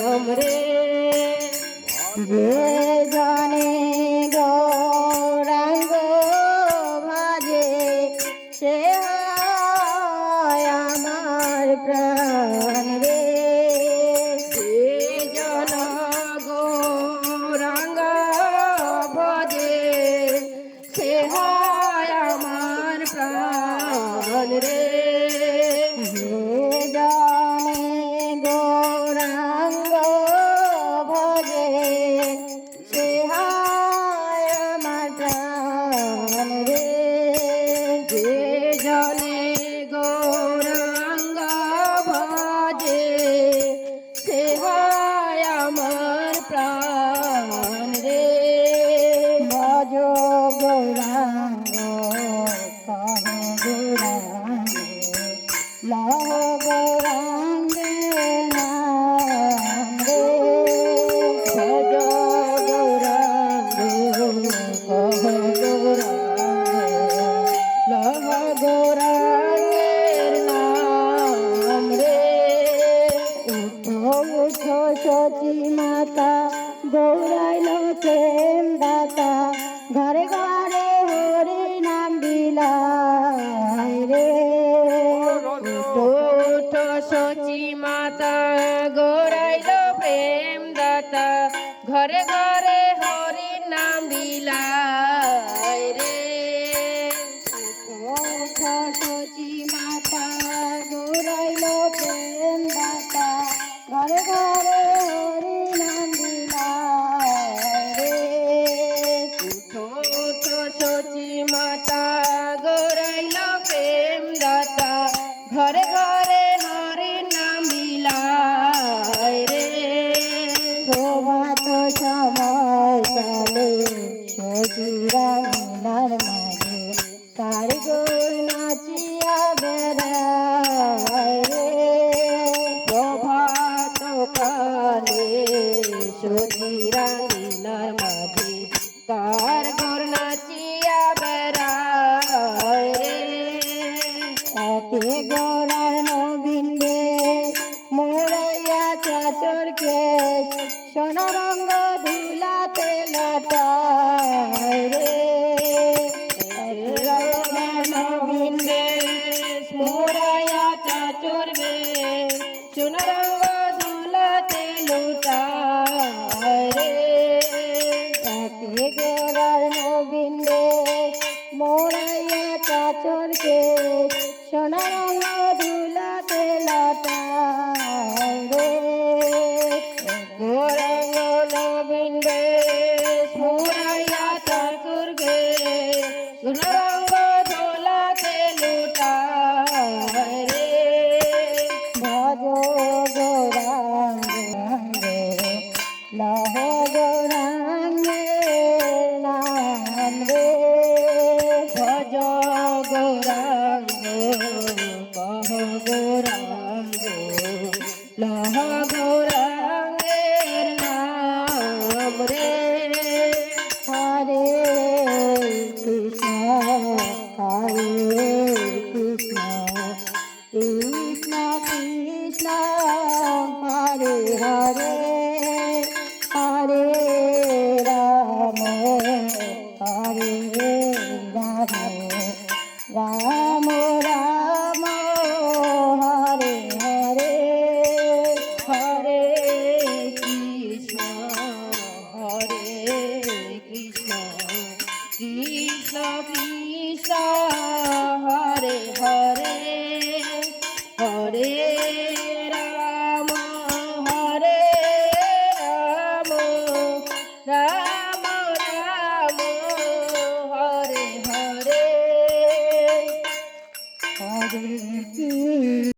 রে যে জনে গৌরাঙ্গ ভাজে সে হয় আমার প্রাণ রে যে জন গৌরাঙ্গ ভজে সে হয় আমার প্রাণ রে সচি মাতা গৌরাইল প্রেম দাতা ঘরে ঘরে হরি নাম বিলায় রে উঠো সচি মাতা গৌরাইল প্রেম দাতা ঘরে ঘরে হরি নাম বিলায় রে উঠো সচি মাতা গৌরাইল প্রেম দাতা ঘরে ঘরে ঘরে ঘরে হরি নাম বিলায় রে প্রভাত সময় চলে সজিরার মাঝে তার গোল নাচিয়া বেড়ায় রে প্রভাত কালে সজিরার মাঝে তার গোল নাচিয়া বেড়ায় রে গোরার নবীন্দে মোরাইয়া চাচরকে সোনারঙ্গ ধুলাতে লটায় রে গোরার নবীন্দে মোরাইয়া চাচরকে সোনারঙ্গ ধুলাতে লুটায় রে গোরার নবীন্দে মোরাইয়া চাচরকে সোনারঙ্গ ধুলাতে লটায় রে গৌরাঙ্গ নবীন্দে মোরাইয়া চাচরকে সোনারঙ্গ ধুলাতে লুটায় রে ভজ গৌরাঙ্গ লহ গৌরাঙ্গের নাম রে ভজ গৌরাঙ্গ কহ গৌরাঙ্গ লহ গৌরাঙ্গের নাম রে হরে কৃষ্ণ কৃষ্ণ কৃষ্ণ হরে হরে হরে রাম হরে রাম রাম রাম হরে হরে হরে কৃষ্ণ কৃষ্ণ কৃষ্ণ হরে হরে